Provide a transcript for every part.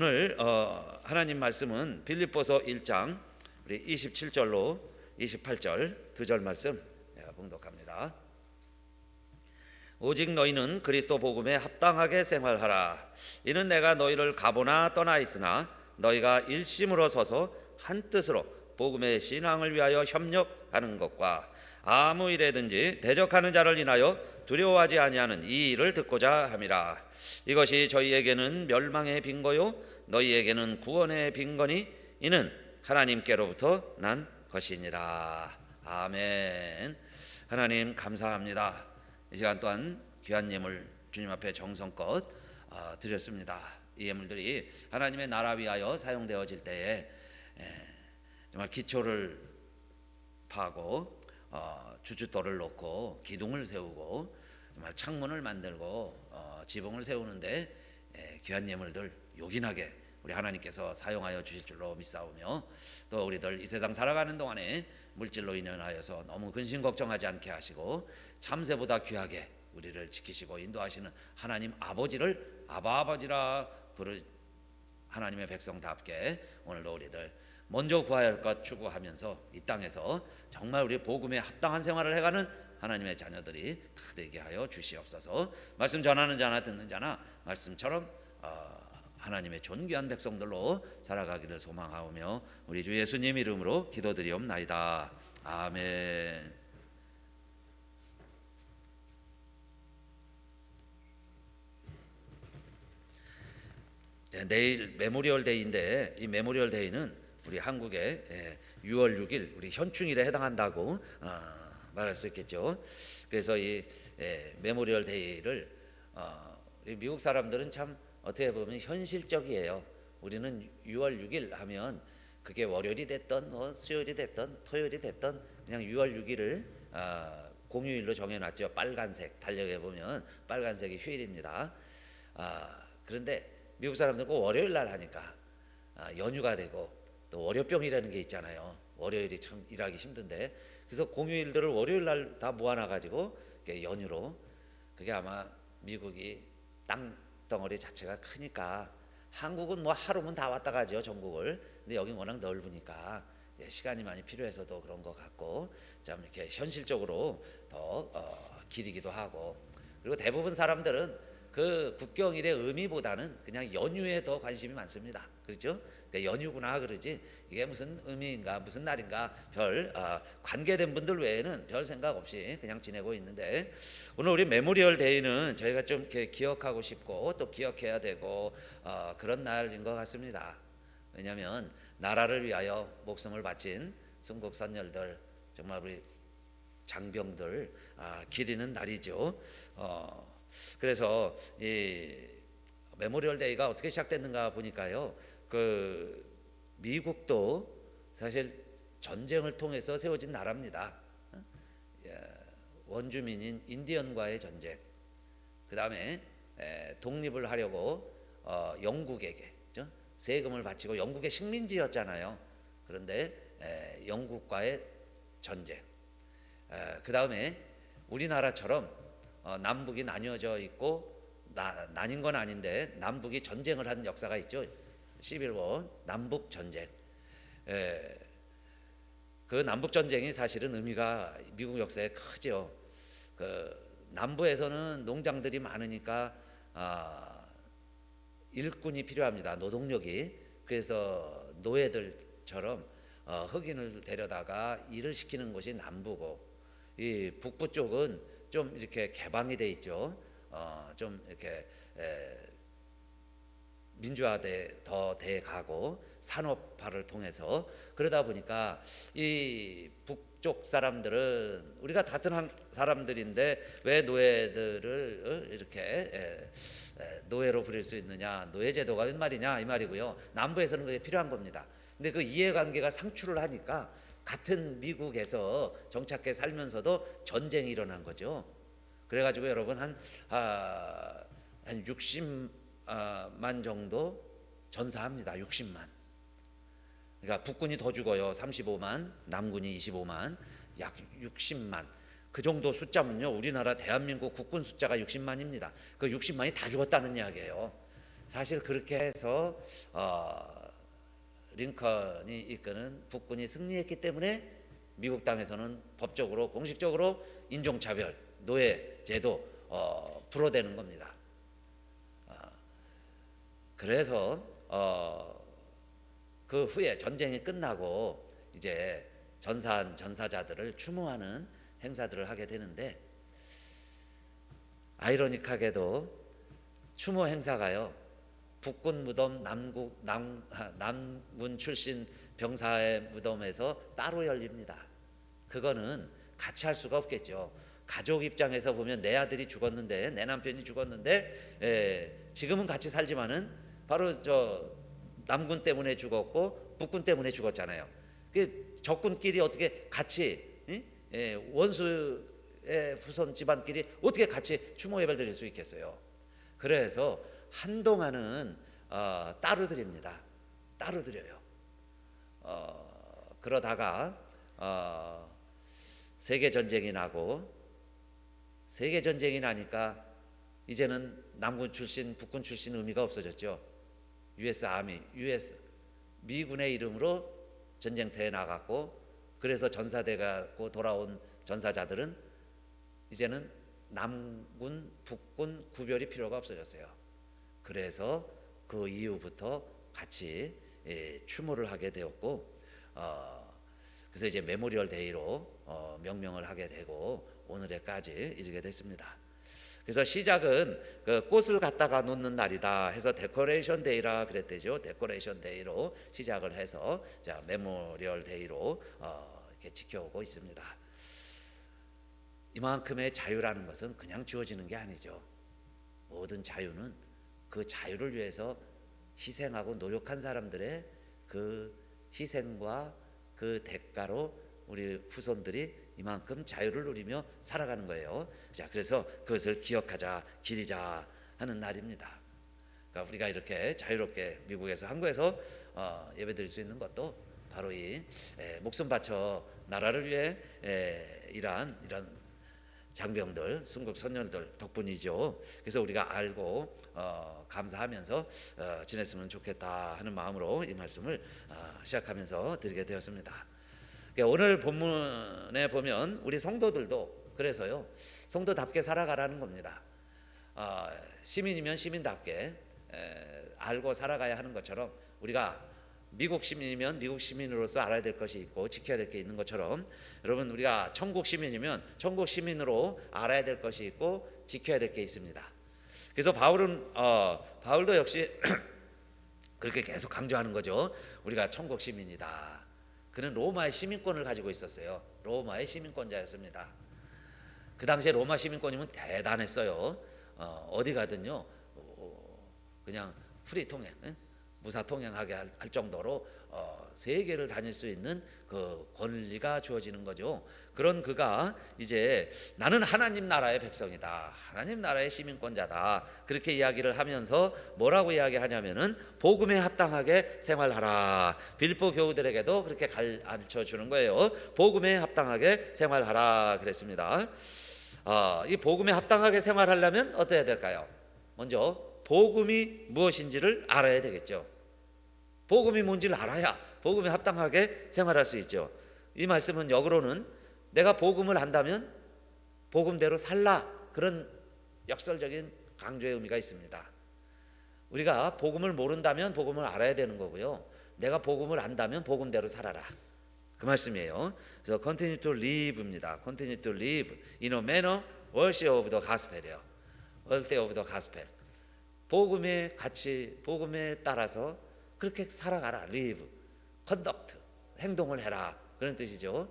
오늘 하나님 말씀은 빌립보서 1장 우리 27절로 28절 두 절 말씀 봉독합니다. 오직 너희는 그리스도 복음에 합당하게 생활하라. 이는 내가 너희를 가보나 떠나 있으나 너희가 일심으로 서서 한 뜻으로 복음의 신앙을 위하여 협력하는 것과 아무 일에든지 대적하는 자를 인하여 두려워하지 아니하는 이 일을 듣고자 함이라. 이것이 저희에게는 멸망의 빈거요 너희에게는 구원의 빈거니 이는 하나님께로부터 난 것이니라. 아멘. 하나님 감사합니다. 이 시간 또한 귀한 예물 주님 앞에 정성껏 드렸습니다. 이 예물들이 하나님의 나라 위하여 사용되어질 때에 정말 기초를 파고 주춧돌을 놓고 기둥을 세우고 정말 창문을 만들고 지붕을 세우는데 귀한 예물들 요긴하게 우리 하나님께서 사용하여 주실 줄로 믿사오며, 또 우리들 이 세상 살아가는 동안에 물질로 인연하여서 너무 근심 걱정하지 않게 하시고 참새보다 귀하게 우리를 지키시고 인도하시는 하나님 아버지를 아바 아버지라 부르 하나님의 백성답게 오늘도 우리들 먼저 구하야 할 것 추구하면서 이 땅에서 정말 우리 복음에 합당한 생활을 해가는 하나님의 자녀들이 다 되게 하여 주시옵소서. 말씀 전하는 자나 듣는 자나 말씀처럼 하나님의 존귀한 백성들로 살아가기를 소망하오며 우리 주 예수님 이름으로 기도드리옵나이다. 아멘. 내일 메모리얼 데이인데 이 메모리얼 데이는 우리 한국의 6월 6일 우리 현충일에 해당한다고 말할 수 있겠죠. 그래서 이 메모리얼 데이를 우리 미국 사람들은 참 어떻게 보면 현실적이에요. 우리는 6월 6일 하면 그게 월요일이 됐던 뭐 수요일이 됐던 토요일이 됐던 그냥 6월 6일을 공휴일로 정해놨죠. 빨간색 달력에 보면 빨간색이 휴일입니다. 그런데 미국 사람들은 꼭 월요일 날 하니까 연휴가 되고 또 월요병이라는 게 있잖아요. 월요일이 참 일하기 힘든데 그래서 공휴일들을 월요일 날 다 모아놔가지고 연휴로, 그게 아마 미국이 땅덩어리 자체가 크니까 한국은 뭐 하루면 다 왔다 가죠 전국을. 근데 여기 워낙 넓으니까 시간이 많이 필요해서도 그런 것 같고 참 이렇게 현실적으로 더 길이기도 하고, 그리고 대부분 사람들은 그 국경일의 의미보다는 그냥 연휴에 더 관심이 많습니다. 그렇죠? 그러니까 연휴구나 그러지 이게 무슨 의미인가 무슨 날인가 별 관계된 분들 외에는 별 생각 없이 그냥 지내고 있는데, 오늘 우리 메모리얼 데이는 저희가 좀 이렇게 기억하고 싶고 또 기억해야 되고 그런 날인 것 같습니다. 왜냐하면 나라를 위하여 목숨을 바친 순국 선열들, 정말 우리 장병들 기리는 날이죠. 그래서 이 메모리얼 데이가 어떻게 시작됐는가 보니까요, 그 미국도 사실 전쟁을 통해서 세워진 나라입니다. 원주민인 인디언과의 전쟁, 그 다음에 독립을 하려고 영국에게 세금을 바치고 영국의 식민지였잖아요. 그런데 영국과의 전쟁, 그 다음에 우리나라처럼 남북이 나뉘어져 있고 나뉜 건 아닌데 남북이 전쟁을 한 역사가 있죠. 11월 남북 전쟁. 그 남북 전쟁이 사실은 의미가 미국 역사에 크죠. 그 남부에서는 농장들이 많으니까 일꾼이 필요합니다. 노동력이. 그래서 노예들처럼 흑인을 데려다가 일을 시키는 곳이 남부고, 이 북부 쪽은 좀 이렇게 개방이 돼 있죠. 좀 이렇게 민주화돼 더 돼 가고 산업화를 통해서, 그러다 보니까 이 북쪽 사람들은 우리가 같은 사람들인데 왜 노예들을 이렇게 노예로 부릴 수 있느냐, 노예 제도가 웬 말이냐 이 말이고요. 남부에서는 그게 필요한 겁니다. 근데 그 이해관계가 상출을 하니까 같은 미국에서 정착해 살면서도 전쟁이 일어난 거죠. 그래가지고 여러분 한 60만 정도 전사합니다. 60만. 그러니까 북군이 더 죽어요. 35만, 남군이 25만, 약 60만. 그 정도 숫자면요, 우리나라 대한민국 국군 숫자가 60만입니다. 그 60만이 다 죽었다는 이야기예요. 사실 그렇게 해서 링컨이 이끄는 북군이 승리했기 때문에 미국 땅에서는 법적으로 공식적으로 인종차별, 노예 제도 불어대는 겁니다. 그래서 그 후에 전쟁이 끝나고 이제 전사자들을 추모하는 행사들을 하게 되는데, 아이러니하게도 추모 행사가요, 북군 무덤, 남군 출신 병사의 무덤에서 따로 열립니다. 그거는 같이 할 수가 없겠죠. 가족 입장에서 보면 내 아들이 죽었는데, 내 남편이 죽었는데, 지금은 같이 살지만은 바로 저 남군 때문에 죽었고 북군 때문에 죽었잖아요. 그 적군끼리 어떻게 같이, 원수의 후손 집안끼리 어떻게 같이 추모 예배를 드릴 수 있겠어요. 그래서 한동안은 따로 드립니다. 따로 드려요. 그러다가 세계 전쟁이 나니까 이제는 남군 출신, 북군 출신 의미가 없어졌죠. 미군의 이름으로 전쟁터에 나갔고, 그래서 전사돼가고 돌아온 전사자들은 이제는 남군, 북군 구별이 필요가 없어졌어요. 그래서 그 이후부터 같이 추모를 하게 되었고, 그래서 이제 메모리얼 데이로 명명을 하게 되고 오늘에까지 이르게 됐습니다. 그래서 시작은 그 꽃을 갖다가 놓는 날이다 해서 데코레이션 데이라 그랬대죠. 데코레이션 데이로 시작을 해서 자 메모리얼 데이로 이렇게 지켜오고 있습니다. 이만큼의 자유라는 것은 그냥 주어지는 게 아니죠. 모든 자유는 그 자유를 위해서 희생하고 노력한 사람들의 그 희생과 그 대가로 우리 후손들이 이만큼 자유를 누리며 살아가는 거예요. 자, 그래서 그것을 기억하자, 기리자 하는 날입니다. 그러니까 우리가 이렇게 자유롭게 미국에서, 한국에서 예배드릴 수 있는 것도 바로 이 목숨 바쳐 나라를 위해 이런 장병들, 순국 선열들 덕분이죠. 그래서 우리가 알고 감사하면서 지냈으면 좋겠다 하는 마음으로 이 말씀을 시작하면서 드리게 되었습니다. 오늘 본문에 보면 우리 성도들도 그래서요, 성도답게 살아가라는 겁니다. 시민이면 시민답게 알고 살아가야 하는 것처럼, 우리가 미국 시민이면 미국 시민으로서 알아야 될 것이 있고 지켜야 될 게 있는 것처럼, 여러분 우리가 천국 시민이면 천국 시민으로 알아야 될 것이 있고 지켜야 될 게 있습니다. 그래서 바울도 역시 그렇게 계속 강조하는 거죠. 우리가 천국 시민이다. 그는 로마의 시민권을 가지고 있었어요. 로마의 시민권자였습니다. 그 당시에 로마 시민권이면 대단했어요. 어디 가든요, 그냥 프리 통행, 무사 통행하게 할 정도로 세계를 다닐 수 있는 그 권리가 주어지는 거죠. 그런 그가 이제 나는 하나님 나라의 백성이다, 하나님 나라의 시민권자다, 그렇게 이야기를 하면서 뭐라고 이야기하냐면은 복음에 합당하게 생활하라. 빌립보 교우들에게도 그렇게 가르쳐 주는 거예요. 복음에 합당하게 생활하라 그랬습니다. 이 복음에 합당하게 생활하려면 어떻게 해야 될까요? 먼저 복음이 무엇인지를 알아야 되겠죠. 복음이 뭔지를 알아야 복음에 합당하게 생활할 수 있죠. 이 말씀은 역으로는 내가 복음을 안다면 복음대로 살라, 그런 역설적인 강조의 의미가 있습니다. 우리가 복음을 모른다면 복음을 알아야 되는 거고요, 내가 복음을 안다면 복음대로 살아라, 그 말씀이에요. 그래서 continue to live입니다. continue to live in a manner worthy of the gospel이에요. worthy of the gospel. 복음의 가치, 복음에 따라서 그렇게 살아가라. live, conduct, 행동을 해라, 그런 뜻이죠.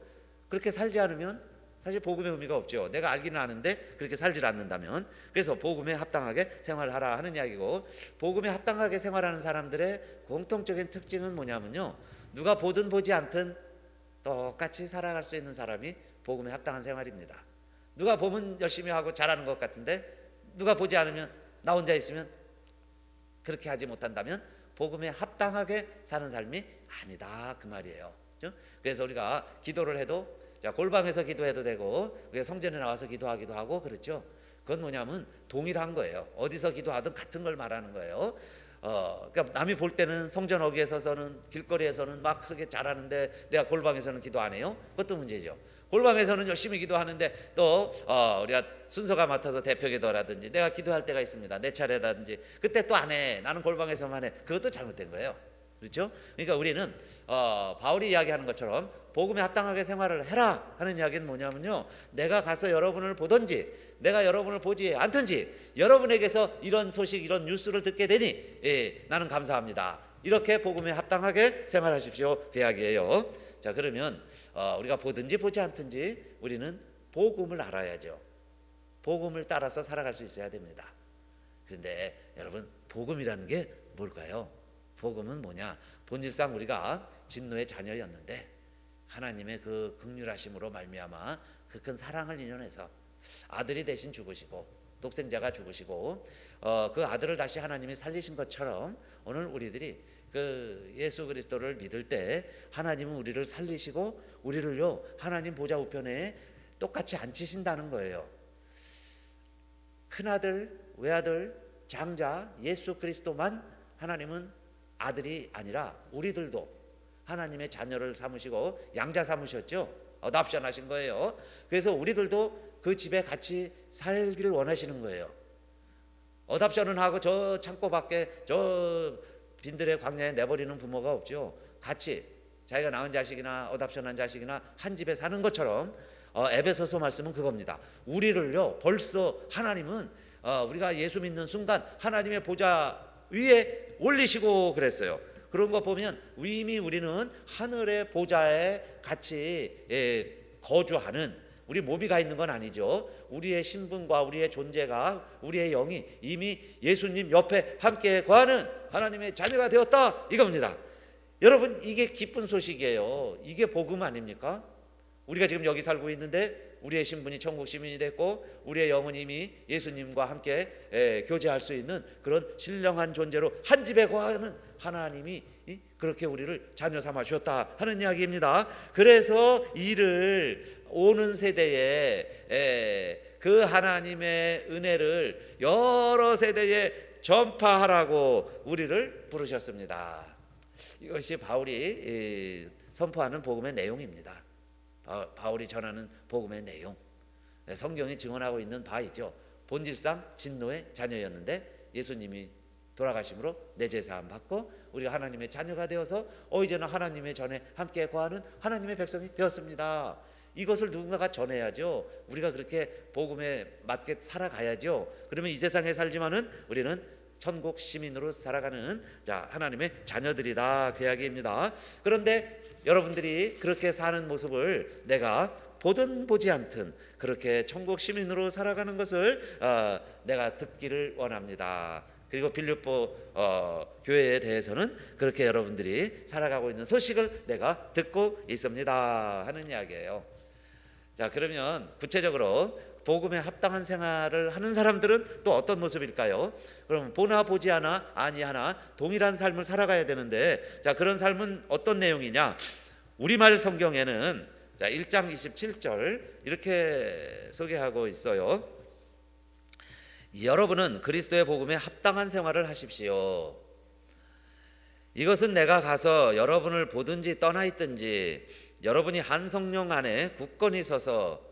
그렇게 살지 않으면 사실 복음의 의미가 없죠. 내가 알기는 아는데 그렇게 살지 않는다면. 그래서 복음에 합당하게 생활하라 하는 이야기고, 복음에 합당하게 생활하는 사람들의 공통적인 특징은 뭐냐면요, 누가 보든 보지 않든 똑같이 살아갈 수 있는 사람이 복음에 합당한 생활입니다. 누가 보면 열심히 하고 잘하는 것 같은데 누가 보지 않으면, 나 혼자 있으면 그렇게 하지 못한다면 복음에 합당하게 사는 삶이 아니다, 그 말이에요. 그렇죠? 그래서 우리가 기도를 해도, 자, 골방에서 기도해도 되고 우리가 성전에 나와서 기도하기도 하고 그렇죠. 그건 뭐냐면 동일한 거예요. 어디서 기도하든 같은 걸 말하는 거예요. 그러니까 남이 볼 때는 성전 어귀에 서서는 길거리에서는 막 크게 잘하는데 내가 골방에서는 기도 안 해요? 그것도 문제죠. 골방에서는 열심히 기도하는데 또 우리가 순서가 맡아서 대표 기도라든지 내가 기도할 때가 있습니다. 내 차례라든지 그때 또 안 해. 나는 골방에서만 해. 그것도 잘못된 거예요. 그렇죠? 그러니까 우리는 바울이 이야기하는 것처럼 복음에 합당하게 생활을 해라 하는 이야기는 뭐냐면요, 내가 가서 여러분을 보든지 내가 여러분을 보지 않든지 여러분에게서 이런 소식, 이런 뉴스를 듣게 되니 나는 감사합니다. 이렇게 복음에 합당하게 생활하십시오, 그 이야기예요. 자, 그러면 우리가 보든지 보지 않든지 우리는 복음을 알아야죠. 복음을 따라서 살아갈 수 있어야 됩니다. 그런데 여러분, 복음이라는 게 뭘까요? 복음은 뭐냐? 본질상 우리가 진노의 자녀였는데 하나님의 그 긍휼하심으로 말미암아 그 큰 사랑을 인연해서 아들이 대신 죽으시고 독생자가 죽으시고 그 아들을 다시 하나님이 살리신 것처럼 오늘 우리들이 그 예수 그리스도를 믿을 때 하나님은 우리를 살리시고 우리를요 하나님 보좌 우편에 똑같이 앉히신다는 거예요. 큰아들, 외아들, 장자 예수 그리스도만 하나님은 아들이 아니라 우리들도 하나님의 자녀를 삼으시고 양자 삼으셨죠. 어답션 하신 거예요. 그래서 우리들도 그 집에 같이 살기를 원하시는 거예요. 어답션은 하고 저 창고 밖에 저 빈들의 광야에 내버리는 부모가 없죠. 같이 자기가 낳은 자식이나 어답션한 자식이나 한 집에 사는 것처럼 에베소서 말씀은 그겁니다. 우리를요 벌써 하나님은 우리가 예수 믿는 순간 하나님의 보좌 위에 올리시고 그랬어요. 그런 거 보면 이미 우리는 하늘의 보좌에 같이 거주하는, 우리 몸이 가 있는 건 아니죠. 우리의 신분과 우리의 존재가, 우리의 영이 이미 예수님 옆에 함께 거하는 하나님의 자녀가 되었다, 이겁니다. 여러분, 이게 기쁜 소식이에요. 이게 복음 아닙니까? 우리가 지금 여기 살고 있는데 우리의 신분이 천국 시민이 됐고 우리의 영은 이미 예수님과 함께 교제할 수 있는 그런 신령한 존재로 한 집에 거하는 하나님이 그렇게 우리를 자녀 삼아 주셨다 하는 이야기입니다. 그래서 이를 오는 세대에 그 하나님의 은혜를 여러 세대에 전파하라고 우리를 부르셨습니다. 이것이 바울이 선포하는 복음의 내용입니다. 바울이 전하는 복음의 내용, 성경이 증언하고 있는 바이죠. 본질상 진노의 자녀였는데 예수님이 돌아가심으로 내 제사함 받고 우리가 하나님의 자녀가 되어서 이제는 하나님의 전에 함께 거하는 하나님의 백성이 되었습니다. 이것을 누군가가 전해야죠. 우리가 그렇게 복음에 맞게 살아가야죠. 그러면 이 세상에 살지만은 우리는 천국 시민으로 살아가는 하나님의 자녀들이다, 그 이야기입니다. 그런데 여러분들이 그렇게 사는 모습을 내가 보든 보지 않든 그렇게 천국 시민으로 살아가는 것을 내가 듣기를 원합니다. 그리고 빌립보 교회에 대해서는 그렇게 여러분들이 살아가고 있는 소식을 내가 듣고 있습니다 하는 이야기예요. 자, 그러면 구체적으로 복음에 합당한 생활을 하는 사람들은 또 어떤 모습일까요? 그럼 보나 보지 않아 아니하나 동일한 삶을 살아가야 되는데, 자, 그런 삶은 어떤 내용이냐? 우리말 성경에는 1장 27절 이렇게 소개하고 있어요. 여러분은 그리스도의 복음에 합당한 생활을 하십시오. 이것은 내가 가서 여러분을 보든지 떠나 있든지 여러분이 한 성령 안에 굳건히 서서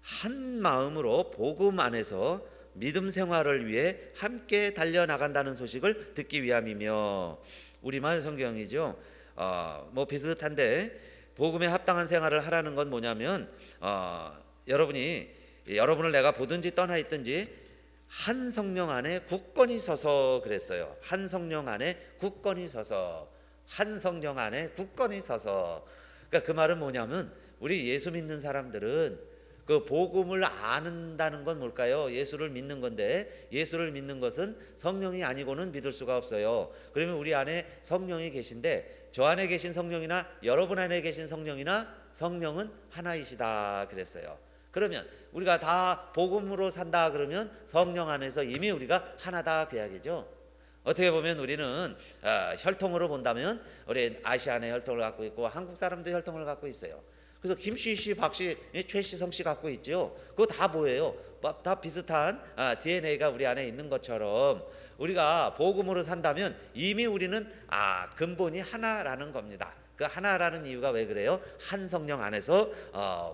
한 마음으로 복음 안에서 믿음 생활을 위해 함께 달려나간다는 소식을 듣기 위함이며, 우리말 성경이죠. 뭐 비슷한데 복음에 합당한 생활을 하라는 건 뭐냐면 여러분을 내가 보든지 떠나 있든지 한 성령 안에 굳건히 서서 그랬어요. 한 성령 안에 굳건히 서서, 한 성령 안에 굳건히 서서. 그러니까 그 말은 뭐냐면 우리 예수 믿는 사람들은 그 복음을 아는다는 건 뭘까요? 예수를 믿는 건데, 예수를 믿는 것은 성령이 아니고는 믿을 수가 없어요. 그러면 우리 안에 성령이 계신데 저 안에 계신 성령이나 여러분 안에 계신 성령이나 성령은 하나이시다 그랬어요. 그러면 우리가 다 복음으로 산다 그러면 성령 안에서 이미 우리가 하나다, 그 이야기죠. 어떻게 보면 우리는 혈통으로 본다면 우리 아시안의 혈통을 갖고 있고 한국 사람들 혈통을 갖고 있어요. 그래서 김씨 씨, 박씨, 최시성 씨 갖고 있죠. 그거 다 뭐예요? 다 비슷한 DNA가 우리 안에 있는 것처럼 우리가 복음으로 산다면 이미 우리는 근본이 하나라는 겁니다. 그 하나라는 이유가 왜 그래요? 한 성령 안에서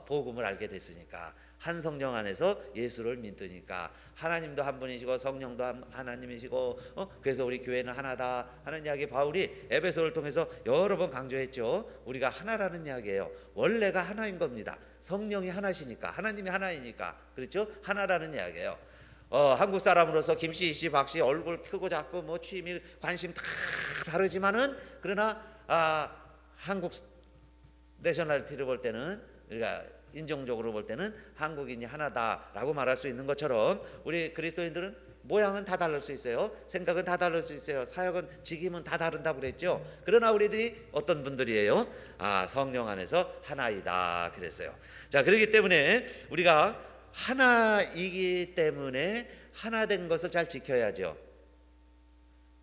복음을 알게 됐으니까, 한 성령 안에서 예수를 믿으니까. 하나님도 한 분이시고 성령도 하나님이시고 그래서 우리 교회는 하나다 하는 이야기 바울이 에베소를 통해서 여러 번 강조했죠. 우리가 하나라는 이야기예요. 원래가 하나인 겁니다. 성령이 하나시니까, 하나님이 하나이니까, 그렇죠? 하나라는 이야기예요. 한국 사람으로서 김씨, 이씨, 박씨 얼굴 크고 작고 뭐 취미, 관심 다 다르지만은 그러나 한국 내셔널티를 볼 때는, 우리가 인종적으로 볼 때는 한국인이 하나다라고 말할 수 있는 것처럼 우리 그리스도인들은 모양은 다 다를 수 있어요. 생각은 다 다를 수 있어요. 사역은 직임은 다 다른다고 그랬죠. 그러나 우리들이 어떤 분들이에요? 성령 안에서 하나이다 그랬어요. 자, 그렇기 때문에 우리가 하나이기 때문에 하나된 것을 잘 지켜야죠.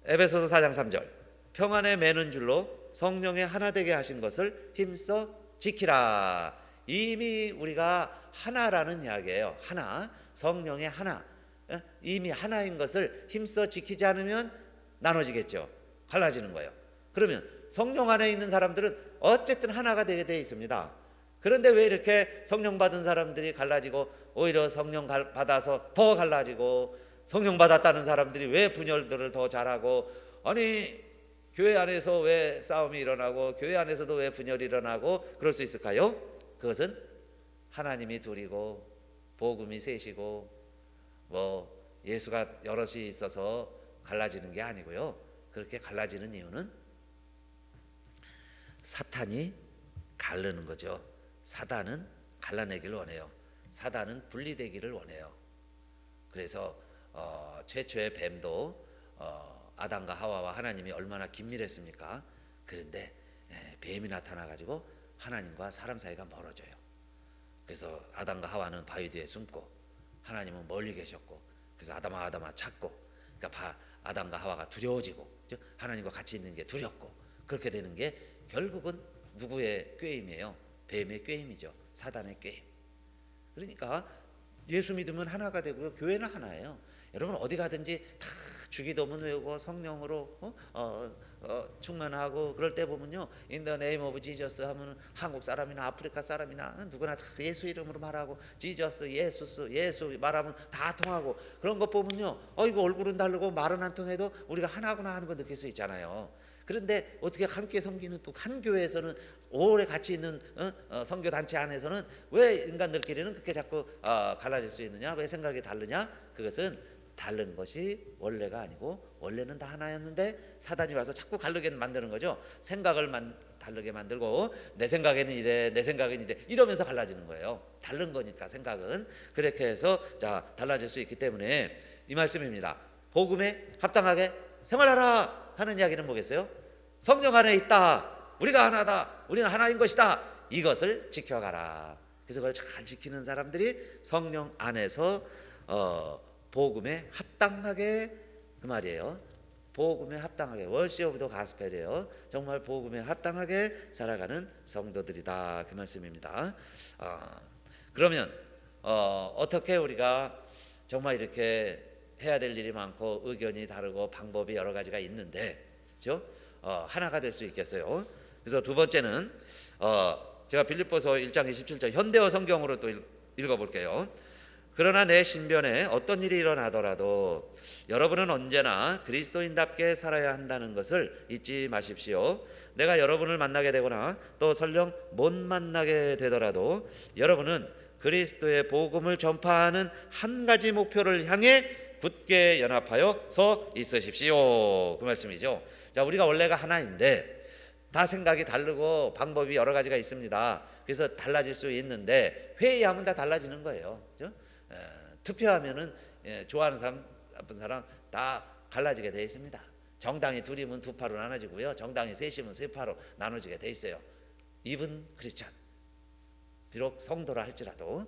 에베소서 4장 3절, 평안에 매는 줄로 성령의 하나되게 하신 것을 힘써 지키라. 이미 우리가 하나라는 이야기예요. 하나, 성령의 하나, 이미 하나인 것을 힘써 지키지 않으면 나눠지겠죠. 갈라지는 거예요. 그러면 성령 안에 있는 사람들은 어쨌든 하나가 되게 되어 있습니다. 그런데 왜 이렇게 성령 받은 사람들이 갈라지고 오히려 성령 받아서 더 갈라지고, 성령 받았다는 사람들이 왜 분열들을 더 잘하고, 아니 교회 안에서 왜 싸움이 일어나고 교회 안에서도 왜 분열이 일어나고 그럴 수 있을까요? 그것은 하나님이 둘이고 복음이 셋이고 뭐 예수가 여럿이 있어서 갈라지는 게 아니고요. 그렇게 갈라지는 이유는 사탄이 가르는 거죠. 사단은 갈라내기를 원해요. 사단은 분리되기를 원해요. 그래서 최초의 뱀도 아담과 하와와 하나님이 얼마나 긴밀했습니까? 그런데 뱀이 나타나가지고 하나님과 사람 사이가 멀어져요. 그래서 아담과 하와는 바위 뒤에 숨고 하나님은 멀리 계셨고, 그래서 아담아 찾고, 그러니까 아담과 하와가 두려워지고 하나님과 같이 있는 게 두렵고, 그렇게 되는 게 결국은 누구의 꾀임이에요? 뱀의 꾀임이죠. 사단의 꾀임. 그러니까 예수 믿으면 하나가 되고요. 교회는 하나예요. 여러분 어디 가든지 다 주기도문 외우고 성령으로 충만하고 그럴 때 보면요, In the name of Jesus 하면 한국 사람이나 아프리카 사람이나 누구나 다 예수 이름으로 말하고, 지저스, 예수 말하면 다 통하고, 그런 거 보면요, 이거 얼굴은 다르고 말은 안 통해도 우리가 하나구나 하는 거 느낄 수 있잖아요. 그런데 어떻게 함께 섬기는 또 한 교회에서는 오래 같이 있는 선교 단체 안에서는 왜 인간들끼리는 그렇게 자꾸 갈라질 수 있느냐? 왜 생각이 다르냐? 그것은 다른 것이 원래가 아니고, 원래는 다 하나였는데 사단이 와서 자꾸 갈르게 만드는 거죠. 생각을 다르게 만들고, 내 생각에는 이래, 내 생각에는 이래, 이러면서 갈라지는 거예요. 다른 거니까 생각은. 그렇게 해서 달라질 수 있기 때문에 이 말씀입니다. 복음에 합당하게 생활하라 하는 이야기는 뭐겠어요? 성령 안에 있다, 우리가 하나다, 우리는 하나인 것이다, 이것을 지켜가라. 그래서 그걸 잘 지키는 사람들이 성령 안에서 복음에 합당하게, 그 말이에요. 복음에 합당하게, 월시 오브 더 가스펠이에요. 정말 복음에 합당하게 살아가는 성도들이다, 그 말씀입니다. 그러면 어떻게 우리가 정말 이렇게 해야 될 일이 많고 의견이 다르고 방법이 여러 가지가 있는데, 그렇죠? 하나가 될 수 있겠어요. 그래서 두 번째는 제가 빌립보서 1장 27절 현대어 성경으로 또 읽어볼게요. 그러나 내 신변에 어떤 일이 일어나더라도 여러분은 언제나 그리스도인답게 살아야 한다는 것을 잊지 마십시오. 내가 여러분을 만나게 되거나 또 설령 못 만나게 되더라도 여러분은 그리스도의 복음을 전파하는 한 가지 목표를 향해 굳게 연합하여 서 있으십시오, 그 말씀이죠. 자, 우리가 원래가 하나인데 다 생각이 다르고 방법이 여러 가지가 있습니다. 그래서 달라질 수 있는데 회의하면 다 달라지는 거예요. 그렇죠? 투표하면은 좋아하는 사람, 나쁜 사람 다 갈라지게 돼 있습니다. 정당이 둘이면 두 파로 나눠지고요, 정당이 셋이면 세 파로 나눠지게 돼 있어요. 이분 크리스찬, 비록 성도라 할지라도.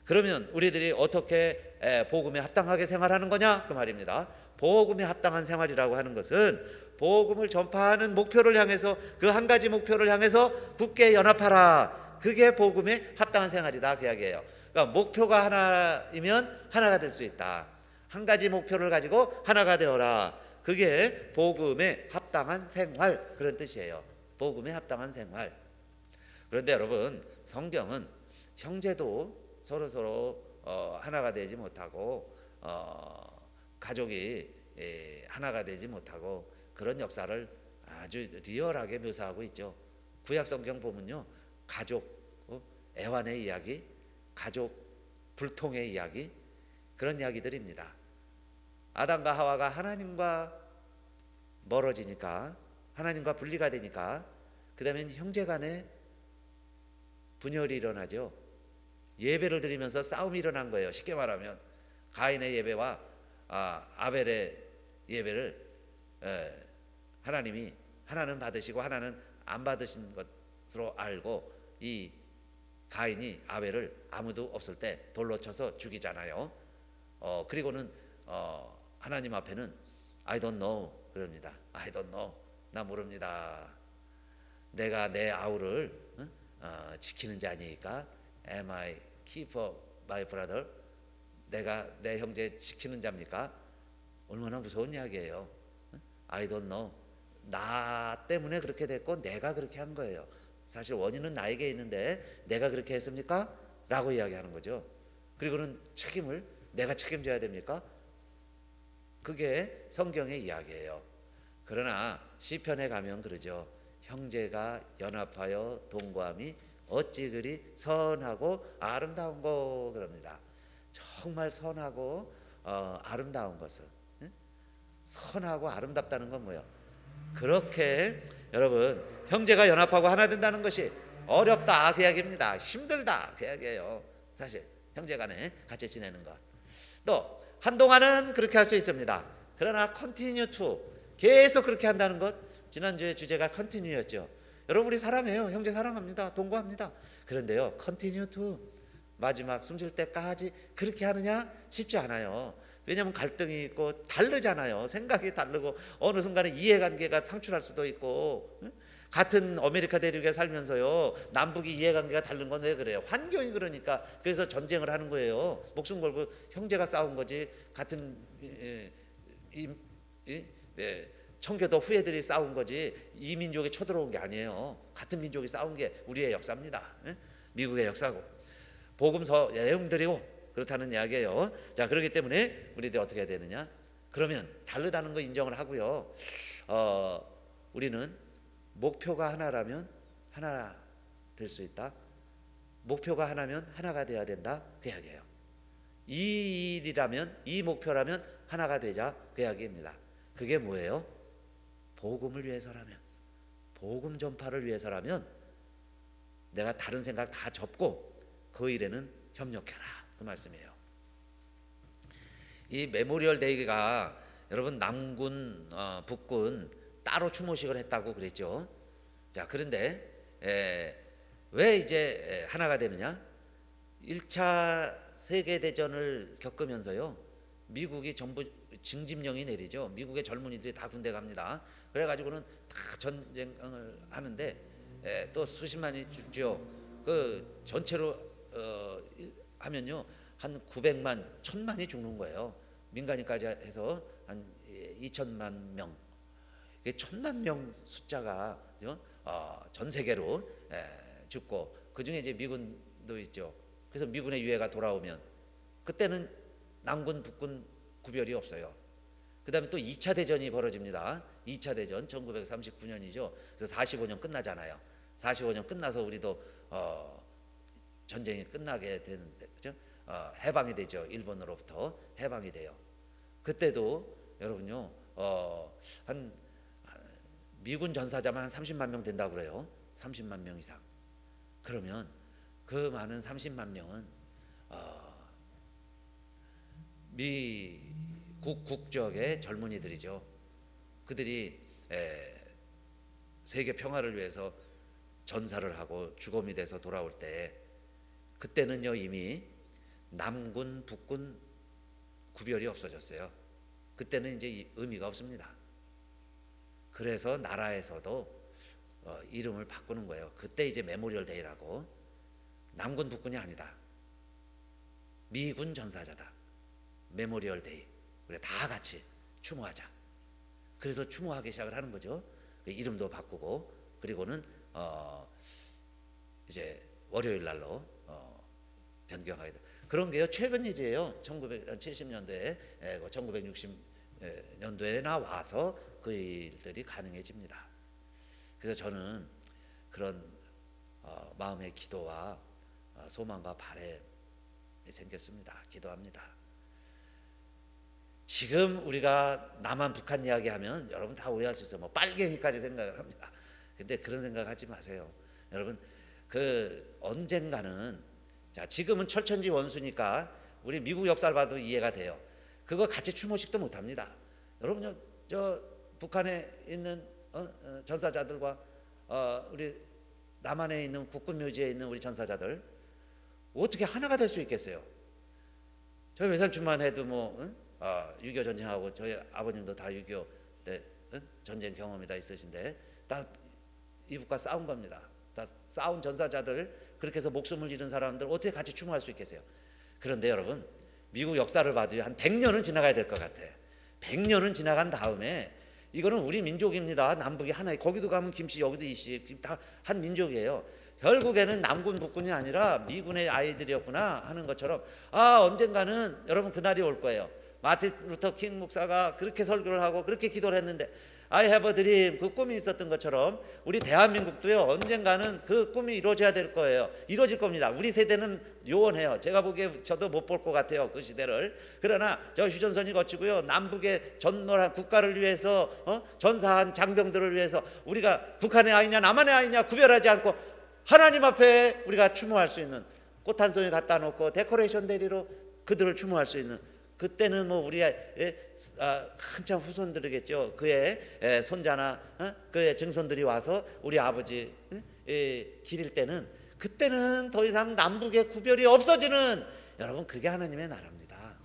그러면 우리들이 어떻게 복음에 합당하게 생활하는 거냐, 그 말입니다. 복음에 합당한 생활이라고 하는 것은 복음을 전파하는 목표를 향해서, 그 한 가지 목표를 향해서 굳게 연합하라. 그게 복음에 합당한 생활이다 그 이야기예요. 그러니까 목표가 하나이면 하나가 될 수 있다. 한 가지 목표를 가지고 하나가 되어라. 그게 복음에 합당한 생활 그런 뜻이에요. 복음에 합당한 생활. 그런데 여러분 성경은 형제도 서로 하나가 되지 못하고 가족이 하나가 되지 못하고 그런 역사를 아주 리얼하게 묘사하고 있죠. 구약 성경 보면요, 가족 애환의 이야기, 가족 불통의 이야기 그런 이야기들입니다. 아담과 하와가 하나님과 멀어지니까 하나님과 분리가 되니까 그 다음에 형제간에 분열이 일어나죠. 예배를 드리면서 싸움이 일어난 거예요. 쉽게 말하면 가인의 예배와 아벨의 예배를 하나는 받으시고 하나는 안 받으신 것으로 알고 이 가인이 아벨을 아무도 없을 때 돌로 쳐서 죽이잖아요. 그리고는 하나님 앞에는 I don't know 그럽니다. I don't know, 나 모릅니다. 내가 내 아우를 지키는 자니까 Am I keeper my brother? 내가 내 형제 지키는 자입니까? 얼마나 무서운 이야기예요. I don't know. 나 때문에 그렇게 됐고 내가 그렇게 한 거예요. 사실 원인은 나에게 있는데 내가 그렇게 했습니까? 라고 이야기하는 거죠. 그리고는 책임을 내가 책임져야 됩니까? 그게 성경의 이야기예요. 그러나 시편에 가면 그러죠. 형제가 연합하여 동거함이 어찌 그리 선하고 아름다운고 그럽니다. 정말 선하고 아름다운 것은, 선하고 아름답다는 건 뭐예요? 그렇게 여러분 형제가 연합하고 하나 된다는 것이 어렵다 그 이야기입니다. 힘들다 그 이야기예요. 사실 형제간에 같이 지내는 것. 또 한동안은 그렇게 할 수 있습니다. 그러나 continue to, 계속 그렇게 한다는 것. 지난주에 주제가 continue였죠. 여러분 우리 사랑해요. 형제 사랑합니다. 동거합니다. 그런데요 continue to, 마지막 숨 쉴 때까지 그렇게 하느냐? 쉽지 않아요. 왜냐하면 갈등이 있고 다르잖아요. 생각이 다르고 어느 순간에 이해관계가 상출할 수도 있고, 같은 아메리카 대륙에 살면서요 남북이 이해관계가 다른 건 왜 그래요? 환경이 그러니까. 그래서 전쟁을 하는 거예요. 목숨 걸고 형제가 싸운 거지. 같은 청교도 후예들이 싸운 거지 이 민족이 쳐들어온 게 아니에요. 같은 민족이 싸운 게 우리의 역사입니다. 미국의 역사고 복음서 내용들이고 그렇다는 이야기예요. 자, 그렇기 때문에 우리들이 어떻게 해야 되느냐? 그러면 다르다는 거 인정을 하고요. 우리는 목표가 하나라면 하나 될 수 있다. 목표가 하나면 하나가 돼야 된다. 그 이야기예요. 이 일이라면, 이 목표라면 하나가 되자. 그 이야기입니다. 그게 뭐예요? 복음을 위해서라면, 복음 전파를 위해서라면 내가 다른 생각 다 접고 그 일에는 협력해라. 그 말씀이에요. 이 메모리얼 데이가 여러분 남군, 북군 따로 추모식을 했다고 그랬죠. 자, 그런데 왜 이제 하나가 되느냐? 1차 세계대전을 겪으면서요 미국이 전부 징집령이 내리죠. 미국의 젊은이들이 다 군대 갑니다. 그래가지고는 다 전쟁을 하는데 또 수십만이 죽죠. 그 전체로 하면요 한 900만, 1000만이 죽는 거예요. 민간인까지 해서 한 2천만 명. 1000만 명 숫자가 전 세계로 죽고 그 중에 이제 미군도 있죠. 그래서 미군의 유해가 돌아오면 그때는 남군 북군 구별이 없어요. 그 다음에 또 2차 대전이 벌어집니다. 2차 대전 1939년이죠. 그래서 45년 끝나잖아요. 45년 끝나서 우리도 전쟁이 끝나게 되는데, 그죠? 해방이 되죠. 일본으로부터 해방이 돼요. 그때도 여러분요, 한 미군 전사자만 한 30만 명 된다고 그래요. 30만 명 이상. 그러면 그 많은 30만 명은 미국 국적의 젊은이들이죠. 그들이 세계 평화를 위해서 전사를 하고 주검이 돼서 돌아올 때 그때는요 이미 남군 북군 구별이 없어졌어요. 그때는 이제 의미가 없습니다. 그래서 나라에서도 이름을 바꾸는 거예요. 그때 이제 메모리얼 데이라고 남군 북군이 아니다. 미군 전사자다. 메모리얼 데이. 우리 다 같이 추모하자. 그래서 추모하기 시작을 하는 거죠. 이름도 바꾸고, 그리고는 이제 월요일 날로 변경하게 돼. 그런 게요 최근 일이에요. 1970년도에 1960년도에 나와서 그 일들이 가능해집니다. 그래서 저는 그런 마음의 기도와 소망과 바람이 생겼습니다. 기도합니다. 지금 우리가 남한 북한 이야기하면 여러분 다 오해할 수 있어요. 뭐 빨갱이까지 생각을 합니다. 근데 그런 생각하지 마세요. 여러분 그 언젠가는, 자 지금은 철천지 원수니까 우리 미국 역사를 봐도 이해가 돼요. 그거 같이 추모식도 못합니다. 여러분 저 북한에 있는 전사자들과 우리 남한에 있는 국군묘지에 있는 우리 전사자들 어떻게 하나가 될 수 있겠어요? 저희 외삼촌만 해도 뭐 6.25 전쟁하고 저희 아버님도 다 6.25 때 전쟁 경험이 다 있으신데 다 이북과 싸운 겁니다. 다 싸운 전사자들, 그렇게 해서 목숨을 잃은 사람들 어떻게 같이 추모할 수 있겠어요? 그런데 여러분 미국 역사를 봐도 한 100년은 지나가야 될 것 같아. 100년은 지나간 다음에 이거는 우리 민족입니다. 남북이 하나에, 거기도 가면 김씨 여기도 이씨 다 한 민족이에요. 결국에는 남군 북군이 아니라 미군의 아이들이었구나 하는 것처럼 언젠가는 여러분 그날이 올 거예요. 마틴 루터 킹 목사가 그렇게 설교를 하고 그렇게 기도를 했는데 I have a dream, 그 꿈이 있었던 것처럼 우리 대한민국도요 언젠가는 그 꿈이 이루어져야 될 거예요. 이루어질 겁니다. 우리 세대는 요원해요. 제가 보기에 저도 못 볼 것 같아요, 그 시대를. 그러나 저 휴전선이 거치고요 남북의 전노한 국가를 위해서 전사한 장병들을 위해서 우리가 북한의 아이냐 남한의 아이냐 구별하지 않고 하나님 앞에 우리가 추모할 수 있는, 꽃 한 송이 갖다 놓고 데코레이션 대리로 그들을 추모할 수 있는, 그때는 뭐 우리의 한참 후손들이겠죠. 그의 손자나 그의 증손들이 와서 우리 아버지 기릴 때는, 그때는 더 이상 남북의 구별이 없어지는, 여러분 그게 하나님의 나라입니다.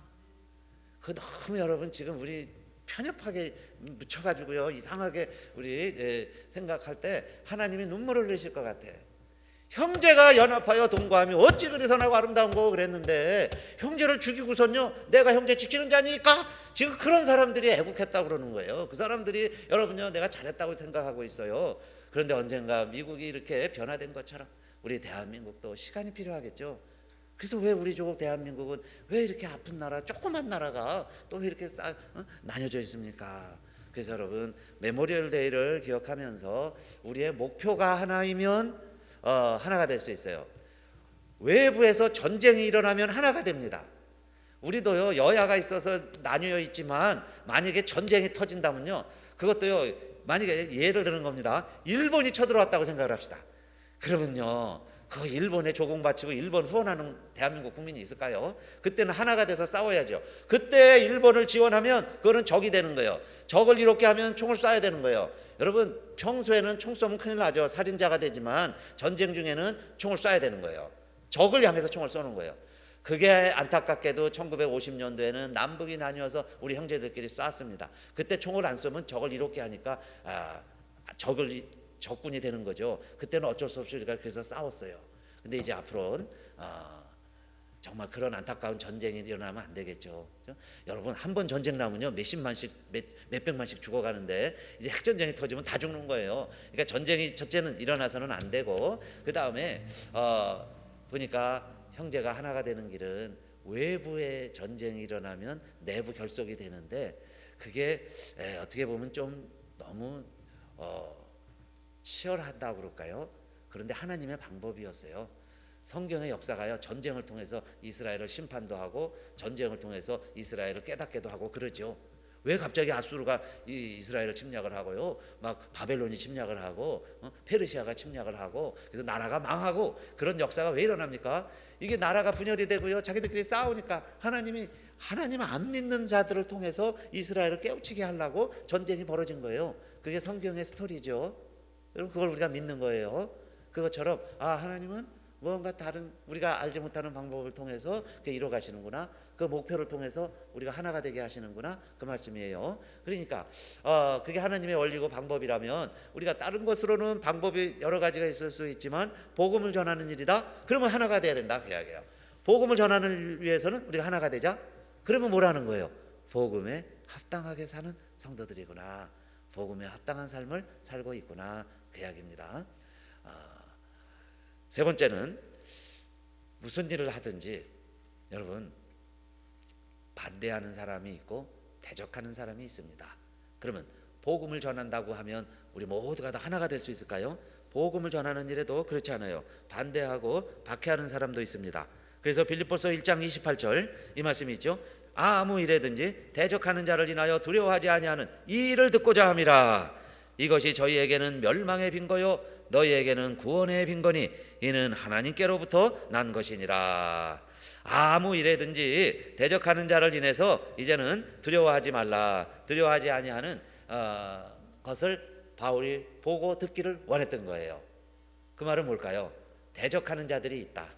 그 너무 여러분 지금 우리 편협하게 묻혀가지고요 이상하게 우리 생각할 때 하나님이 눈물을 흘리실 것 같아. 형제가 연합하여 동거하며 어찌 그리 선하고 아름다운 거 그랬는데 형제를 죽이고선요 내가 형제 지키는 자니까 지금 그런 사람들이 애국했다고 그러는 거예요. 그 사람들이 여러분요 내가 잘했다고 생각하고 있어요. 그런데 언젠가 미국이 이렇게 변화된 것처럼 우리 대한민국도 시간이 필요하겠죠. 그래서 왜 우리 조국 대한민국은 왜 이렇게 아픈 나라, 조그만 나라가 또 왜 이렇게 나뉘어져 있습니까? 그래서 여러분 메모리얼 데이를 기억하면서 우리의 목표가 하나이면 하나가 될 수 있어요. 외부에서 전쟁이 일어나면 하나가 됩니다. 우리도요 여야가 있어서 나뉘어 있지만 만약에 전쟁이 터진다면요, 그것도요 만약에 예를 드는 겁니다. 일본이 쳐들어왔다고 생각을 합시다. 그러면요 그 일본에 조공바치고 일본 후원하는 대한민국 국민이 있을까요? 그때는 하나가 돼서 싸워야죠. 그때 일본을 지원하면 그거는 적이 되는 거예요. 적을 이롭게 하면 총을 쏴야 되는 거예요. 여러분 평소에는 총 쏘면 큰일 나죠. 살인자가 되지만 전쟁 중에는 총을 쏴야 되는 거예요. 적을 향해서 총을 쏘는 거예요. 그게 안타깝게도 1950년도에는 남북이 나뉘어서 우리 형제들끼리 쐈습니다. 그때 총을 안 쏘면 적을 이롭게 하니까 적군이 되는 거죠. 그때는 어쩔 수 없이 우리가 그래서 싸웠어요. 근데 이제 앞으로는 정말 그런 안타까운 전쟁이 일어나면 안 되겠죠. 그렇죠? 여러분 한 번 전쟁 나면요 몇십만씩 몇백만씩 죽어가는데 이제 핵전쟁이 터지면 다 죽는 거예요. 그러니까 전쟁이 첫째는 일어나서는 안 되고, 그 다음에 보니까 형제가 하나가 되는 길은 외부의 전쟁이 일어나면 내부 결속이 되는데 그게 어떻게 보면 좀 너무 치열하다고 그럴까요? 그런데 하나님의 방법이었어요. 성경의 역사가요 전쟁을 통해서 이스라엘을 심판도 하고 전쟁을 통해서 이스라엘을 깨닫게도 하고 그러죠. 왜 갑자기 아수르가 이스라엘을 침략을 하고요, 막 바벨론이 침략을 하고 페르시아가 침략을 하고 그래서 나라가 망하고, 그런 역사가 왜 일어납니까? 이게 나라가 분열이 되고요 자기들끼리 싸우니까 하나님 안 믿는 자들을 통해서 이스라엘을 깨우치게 하려고 전쟁이 벌어진 거예요. 그게 성경의 스토리죠. 여러분 그걸 우리가 믿는 거예요. 그것처럼 하나님은 뭔가 다른 우리가 알지 못하는 방법을 통해서 그게 이뤄 가시는구나. 그 목표를 통해서 우리가 하나가 되게 하시는구나, 그 말씀이에요. 그러니까 그게 하나님의 원리고 방법이라면 우리가 다른 것으로는 방법이 여러 가지가 있을 수 있지만 복음을 전하는 일이다. 그러면 하나가 돼야 된다, 그 이야기예요. 복음을 전하는 위해서는 우리가 하나가 되자. 그러면 뭐라는 거예요? 복음에 합당하게 사는 성도들이구나. 복음에 합당한 삶을 살고 있구나, 그 이야기입니다. 세 번째는 무슨 일을 하든지 여러분 반대하는 사람이 있고 대적하는 사람이 있습니다. 그러면 복음을 전한다고 하면 우리 모두가 다 하나가 될 수 있을까요? 복음을 전하는 일에도 그렇지 않아요. 반대하고 박해하는 사람도 있습니다. 그래서 빌립보서 1장 28절 이 말씀이 있죠. 아무 일에든지 대적하는 자를 인하여 두려워하지 아니하는 이 일을 듣고자 함이라. 이것이 저희에게는 멸망의 빈거요 너희에게는 구원의 빈거니 이는 하나님께로부터 난 것이니라. 아무 일에든지 대적하는 자를 인해서 이제는 두려워하지 말라. 두려워하지 아니하는 것을 바울이 보고 듣기를 원했던 거예요. 그 말은 뭘까요? 대적하는 자들이 있다.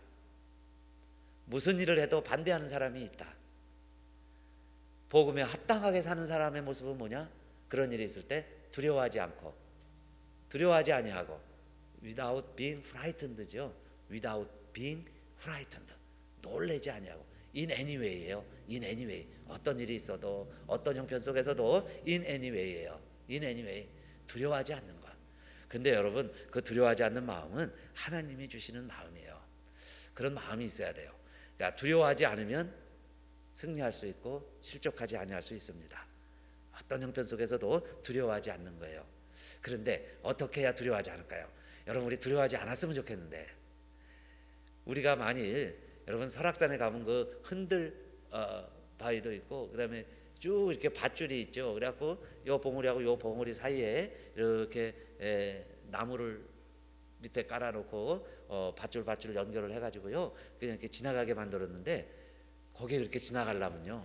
무슨 일을 해도 반대하는 사람이 있다. 복음에 합당하게 사는 사람의 모습은 뭐냐? 그런 일이 있을 때 두려워하지 않고, 두려워하지 아니하고, without being frightened죠. without being frightened. 놀라지 아니하고, in any way예요. in any way. 어떤 일이 있어도, 어떤 형편 속에서도 in any way예요. in any way. 두려워하지 않는 것. 그런데 여러분, 그 두려워하지 않는 마음은 하나님이 주시는 마음이에요. 그런 마음이 있어야 돼요. 그러니까 두려워하지 않으면 승리할 수 있고 실족하지 아니할 수 있습니다. 어떤 형편 속에서도 두려워하지 않는 거예요. 그런데 어떻게 해야 두려워하지 않을까요? 여러분, 우리 두려워하지 않았으면 좋겠는데, 우리가 만일 여러분 설악산에 가면 그 흔들 바위도 있고 그다음에 쭉 이렇게 밧줄이 있죠. 그래갖고 요 봉우리하고 요 봉우리 사이에 이렇게 나무를 밑에 깔아놓고 밧줄 연결을 해가지고요 그냥 이렇게 지나가게 만들었는데, 거기에 그렇게 지나가려면요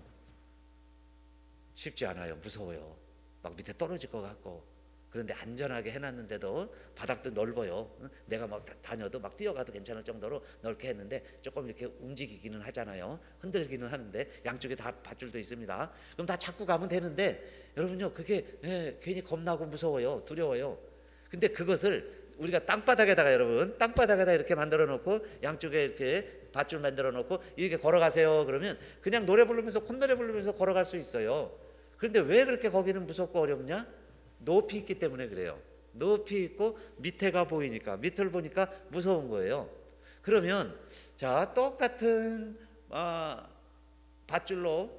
쉽지 않아요. 무서워요. 막 밑에 떨어질 것 같고. 그런데 안전하게 해놨는데도 바닥도 넓어요. 내가 막 다녀도 막 뛰어가도 괜찮을 정도로 넓게 했는데 조금 이렇게 움직이기는 하잖아요. 흔들기는 하는데 양쪽에 다 밧줄도 있습니다. 그럼 다 잡고 가면 되는데 여러분요 그게 괜히 겁나고 무서워요. 두려워요. 근데 그것을 우리가 땅바닥에다가 여러분 땅바닥에다 이렇게 만들어 놓고 양쪽에 이렇게 밧줄 만들어 놓고 이렇게 걸어가세요. 그러면 그냥 노래 부르면서 콧노래 부르면서 걸어갈 수 있어요. 그런데 왜 그렇게 거기는 무섭고 어렵냐? 높이 있기 때문에 그래요. 높이 있고 밑에가 보이니까, 밑을 보니까 무서운 거예요. 그러면 자 똑같은 밧줄로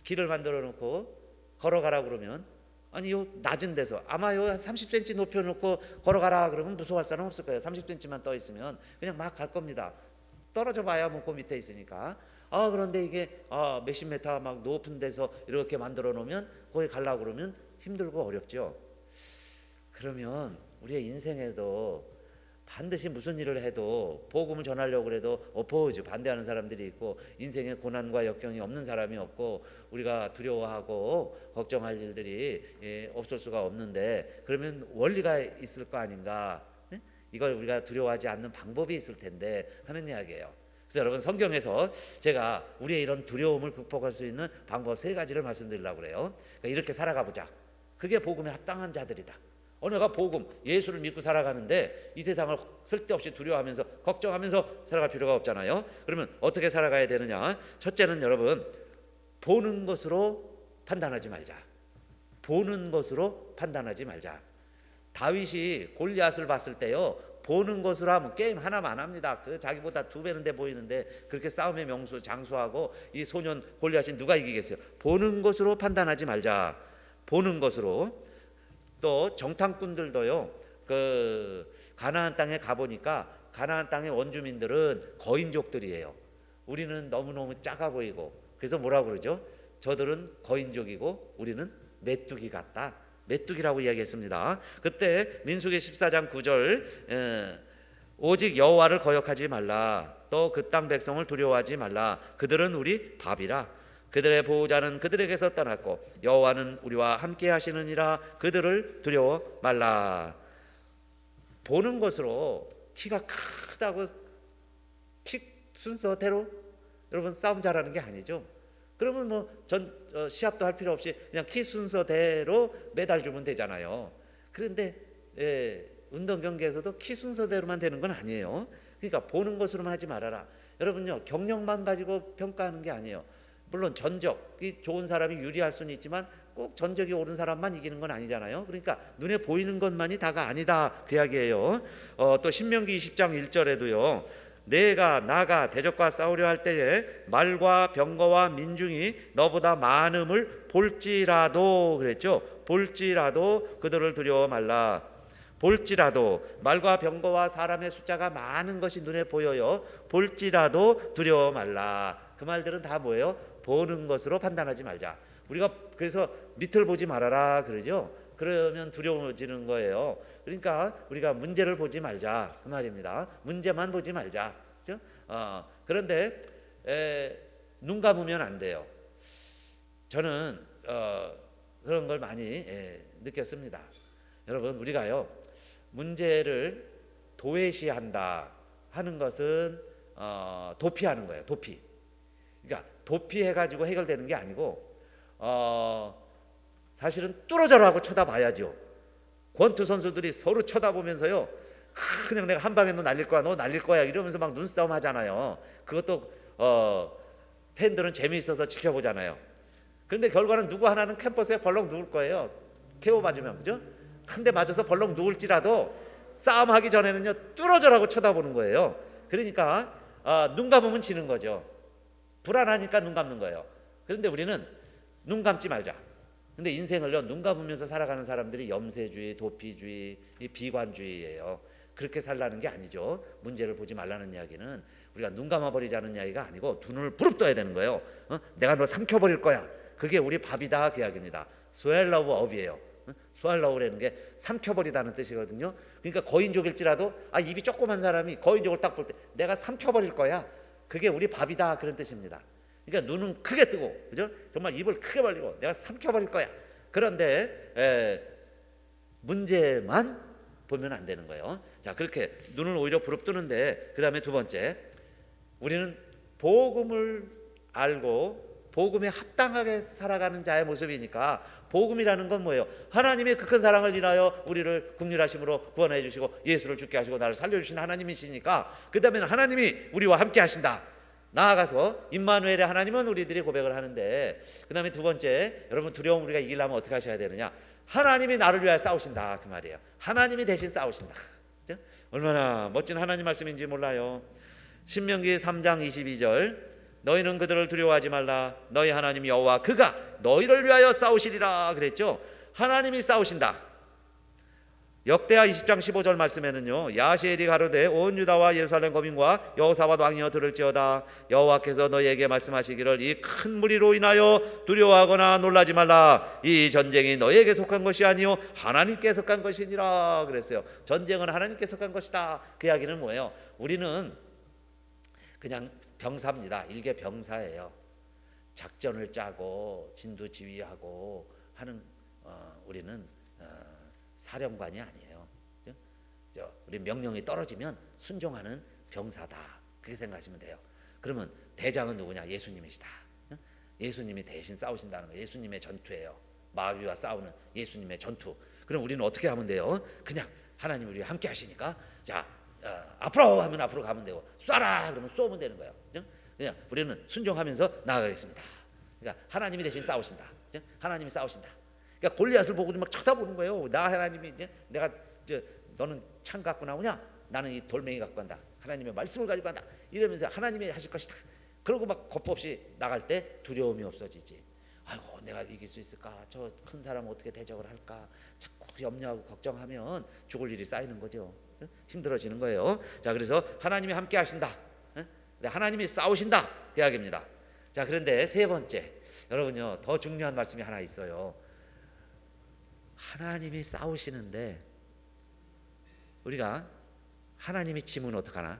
길을 만들어 놓고 걸어가라 그러면, 아니 요 낮은 데서 아마 요 30cm 높여놓고 걸어가라 그러면 무서워할 사람 없을 거예요. 30cm만 떠 있으면 그냥 막 갈 겁니다. 떨어져 봐야 뭐 그 밑에 있으니까. 그런데 이게 몇십 메타 막 높은 데서 이렇게 만들어 놓으면 거기 가려고 그러면 힘들고 어렵죠. 그러면 우리의 인생에도 반드시 무슨 일을 해도 복음을 전하려고 해도 어포즈 반대하는 사람들이 있고, 인생에 고난과 역경이 없는 사람이 없고, 우리가 두려워하고 걱정할 일들이 없을 수가 없는데, 그러면 원리가 있을 거 아닌가? 이걸 우리가 두려워하지 않는 방법이 있을 텐데 하는 이야기예요. 그래서 여러분 성경에서 제가 우리의 이런 두려움을 극복할 수 있는 방법 3가지를 말씀드리려고 그래요. 그러니까 이렇게 살아가 보자. 그게 복음에 합당한 자들이다. 내가 복음 예수를 믿고 살아가는데 이 세상을 쓸데없이 두려워하면서 걱정하면서 살아갈 필요가 없잖아요. 그러면 어떻게 살아가야 되느냐? 첫째는 여러분 보는 것으로 판단하지 말자. 보는 것으로 판단하지 말자. 다윗이 골리앗을 봤을 때요 보는 것으로 하면 게임 하나만 안 합니다. 그 자기보다 2배는 돼 보이는데 그렇게 싸움의 명수 장수하고 이 소년 골리앗이 누가 이기겠어요? 보는 것으로 판단하지 말자. 보는 것으로. 또 정탐꾼들도요 그 가나안 땅에 가보니까 가나안 땅의 원주민들은 거인족들이에요. 우리는 너무너무 작아 보이고, 그래서 뭐라고 그러죠? 저들은 거인족이고 우리는 메뚜기 같다. 메뚜기라고 이야기했습니다. 그때 민수기 14장 9절 오직 여호와를 거역하지 말라. 또 그 땅 백성을 두려워하지 말라. 그들은 우리 밥이라. 그들의 보호자는 그들에게서 떠났고 여호와는 우리와 함께 하시느니라. 그들을 두려워 말라. 보는 것으로 키가 크다고 키 순서대로 여러분 싸움 잘하는 게 아니죠. 그러면 뭐 시합도 할 필요 없이 그냥 키 순서대로 메달 주면 되잖아요. 그런데 운동 경기에서도 키 순서대로만 되는 건 아니에요. 그러니까 보는 것으로만 하지 말아라. 여러분요, 경력만 가지고 평가하는 게 아니에요. 물론 전적이 좋은 사람이 유리할 수는 있지만 꼭 전적이 오른 사람만 이기는 건 아니잖아요. 그러니까 눈에 보이는 것만이 다가 아니다, 그 이야기예요. 또 신명기 20장 1절에도요, 나가 대적과 싸우려 할 때에 말과 병거와 민중이 너보다 많음을 볼지라도, 그랬죠. 볼지라도 그들을 두려워 말라. 볼지라도, 말과 병거와 사람의 숫자가 많은 것이 눈에 보여요. 볼지라도 두려워 말라. 그 말들은 다 뭐예요? 보는 것으로 판단하지 말자. 우리가 그래서 밑을 보지 말아라 그러죠. 그러면 두려워지는 거예요. 그러니까 우리가 문제를 보지 말자, 그 말입니다. 문제만 보지 말자. 그렇죠? 그런데 눈 감으면 안 돼요. 저는 그런 걸 많이 느꼈습니다. 여러분, 우리가요, 문제를 도외시한다 하는 것은 도피하는 거예요. 도피. 그러니까 도피해가지고 해결되는 게 아니고 사실은 뚫어져라 하고 쳐다봐야죠. 권투 선수들이 서로 쳐다보면서요, 그냥 내가 한 방에 너 날릴 거야, 너 날릴 거야 이러면서 막 눈싸움 하잖아요. 그것도 팬들은 재미있어서 지켜보잖아요. 그런데 결과는 누구 하나는 캠퍼스에 벌렁 누울 거예요. KO 맞으면, 그죠? 한 대 맞아서 벌렁 누울지라도 싸움하기 전에는요, 뚫어져라고 쳐다보는 거예요. 그러니까 눈 감으면 지는 거죠. 불안하니까 눈 감는 거예요. 그런데 우리는 눈 감지 말자. 근데 인생을요, 눈 감으면서 살아가는 사람들이 염세주의, 도피주의, 비관주의예요. 그렇게 살라는 게 아니죠. 문제를 보지 말라는 이야기는 우리가 눈 감아버리자는 이야기가 아니고 눈을 부릅떠야 되는 거예요. 내가 너 삼켜버릴 거야. 그게 우리 밥이다, 그 이야기입니다. 스웰러브 업이에요. 스웰러우라는 게 삼켜버리다는 뜻이거든요. 그러니까 거인족일지라도 입이 조그만 사람이 거인족을 딱 볼 때 내가 삼켜버릴 거야. 그게 우리 밥이다, 그런 뜻입니다. 그러니까 눈은 크게 뜨고, 그죠? 정말 입을 크게 벌리고 내가 삼켜버릴 거야. 그런데 문제만 보면 안 되는 거예요. 자, 그렇게 눈을 오히려 부릅뜨는데, 그 다음에 두 번째, 우리는 복음을 알고 복음에 합당하게 살아가는 자의 모습이니까, 복음이라는 건 뭐예요? 하나님의 그 큰 사랑을 인하여 우리를 긍휼하심으로 구원해 주시고 예수를 죽게 하시고 나를 살려주신 하나님이시니까, 그 다음에는 하나님이 우리와 함께 하신다. 나아가서 임마누엘의 하나님은 우리들이 고백을 하는데, 그 다음에 두 번째, 여러분 두려움 우리가 이기려면 어떻게 하셔야 되느냐? 하나님이 나를 위하여 싸우신다, 그 말이에요. 하나님이 대신 싸우신다. 얼마나 멋진 하나님 말씀인지 몰라요. 신명기 3장 22절, 너희는 그들을 두려워하지 말라. 너희 하나님 여호와 그가 너희를 위하여 싸우시리라 그랬죠. 하나님이 싸우신다. 역대하 20장 15절 말씀에는요, 야시엘이 가로되 온 유다와 예루살렘 거민과 여호사밧 왕이여 들을지어다. 여호와께서 너희에게 말씀하시기를 이 큰 무리로 인하여 두려워하거나 놀라지 말라. 이 전쟁이 너희에게 속한 것이 아니요 하나님께 속한 것이니라 그랬어요. 전쟁은 하나님께 속한 것이다. 그 이야기는 뭐예요? 우리는 그냥 병사입니다. 일개 병사예요. 작전을 짜고 진두지휘하고 하는 우리는 사령관이 아니에요. 우리 명령이 떨어지면 순종하는 병사다, 그렇게 생각하시면 돼요. 그러면 대장은 누구냐? 예수님이시다. 예수님이 대신 싸우신다는 거예요. 예수님의 전투예요. 마귀와 싸우는 예수님의 전투. 그럼 우리는 어떻게 하면 돼요? 그냥 하나님 우리와 함께 하시니까, 자, 앞으로 하면 앞으로 가면 되고, 쏴라 그러면 쏘면 되는 거예요. 그냥 우리는 순종하면서 나아가겠습니다. 그러니까 하나님이 대신 싸우신다. 하나님이 싸우신다. 그러니까 골리앗을 보고 막 쳐다보는 거예요. 나 하나님이 내가 너는 창 갖고 나오냐? 나는 이 돌멩이 갖고 간다. 하나님의 말씀을 가지고 간다. 이러면서 하나님이 하실 것이다. 그러고 막 겁 없이 나갈 때 두려움이 없어지지. 아이고, 내가 이길 수 있을까? 저 큰 사람은 어떻게 대적을 할까? 자꾸 염려하고 걱정하면 죽을 일이 쌓이는 거죠. 힘들어지는 거예요. 자, 그래서 하나님이 함께 하신다. 하나님이 싸우신다, 그 이야기입니다. 자, 그런데 세 번째, 여러분요, 더 중요한 말씀이 하나 있어요. 하나님이 싸우시는데 우리가 하나님이 지면 어떡하나?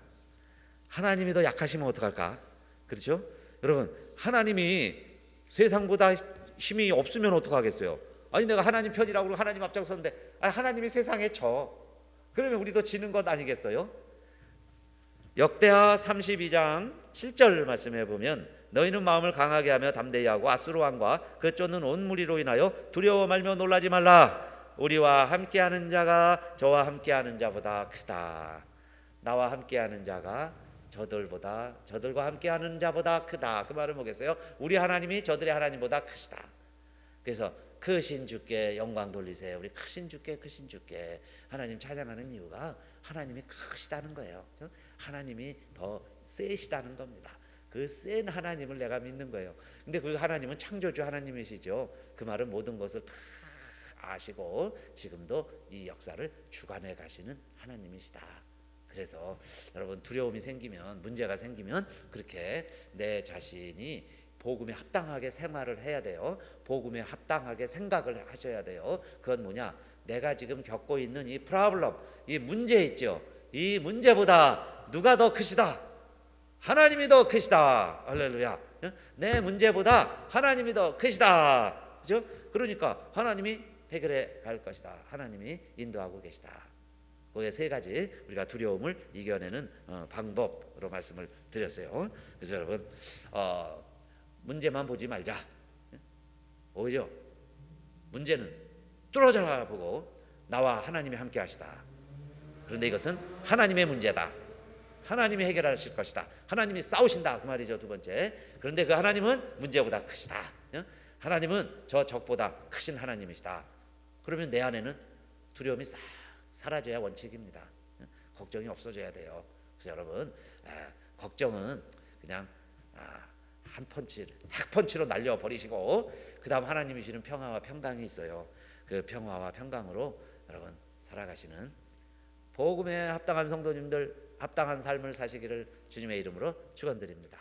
하나님이 더 약하시면 어떡할까? 그렇죠? 여러분, 하나님이 세상보다 힘이 없으면 어떡하겠어요? 아니, 내가 하나님 편이라고 그러고 하나님 앞장섰는데 하나님이 세상에 져. 그러면 우리도 지는 것 아니겠어요? 역대하 32장 7절 말씀해 보면 너희는 마음을 강하게 하며 담대히 하고 아수르 왕과 그 쫓는 온 무리로 인하여 두려워 말며 놀라지 말라. 우리와 함께하는 자가 저와 함께하는 자보다 크다. 나와 함께하는 자가 저들과 함께하는 자보다 크다. 그 말은 뭐겠어요? 우리 하나님이 저들의 하나님보다 크시다. 그래서 크신 주께 영광 돌리세요. 우리 크신 주께 하나님 찬양하는 이유가 하나님이 크시다는 거예요. 하나님이 더 세시다는 겁니다. 그 센 하나님을 내가 믿는 거예요. 근데 그 하나님은 창조주 하나님이시죠. 그 말은 모든 것을 다 아시고 지금도 이 역사를 주관해 가시는 하나님이시다. 그래서 여러분 두려움이 생기면, 문제가 생기면 그렇게 내 자신이 복음에 합당하게 생활을 해야 돼요. 복음에 합당하게 생각을 하셔야 돼요. 그건 뭐냐? 내가 지금 겪고 있는 이 프로블럼, 이 문제 있죠. 이 문제보다 누가 더 크시다? 하나님이 더 크시다. 할렐루야. 내 문제보다 하나님이 더 크시다. 그죠? 그러니까 하나님이 해결해 갈 것이다. 하나님이 인도하고 계시다. 그게 세 가지 우리가 두려움을 이겨내는 방법으로 말씀을 드렸어요. 그래서 여러분 문제만 보지 말자. 오히려 문제는 뚫어져라 보고 나와 하나님이 함께 하시다. 그런데 이것은 하나님의 문제다. 하나님이 해결하실 것이다. 하나님이 싸우신다. 그 말이죠. 두 번째. 그런데 그 하나님은 문제보다 크시다. 하나님은 저 적보다 크신 하나님이시다. 그러면 내 안에는 두려움이 싹 사라져야 원칙입니다. 걱정이 없어져야 돼요. 그래서 여러분 걱정은 그냥 한 펀치, 핵펀치로 날려버리시고 그 다음 하나님이 주시는 평화와 평강이 있어요. 그 평화와 평강으로 여러분 살아가시는 복음에 합당한 성도님들, 합당한 삶을 사시기를 주님의 이름으로 축원드립니다.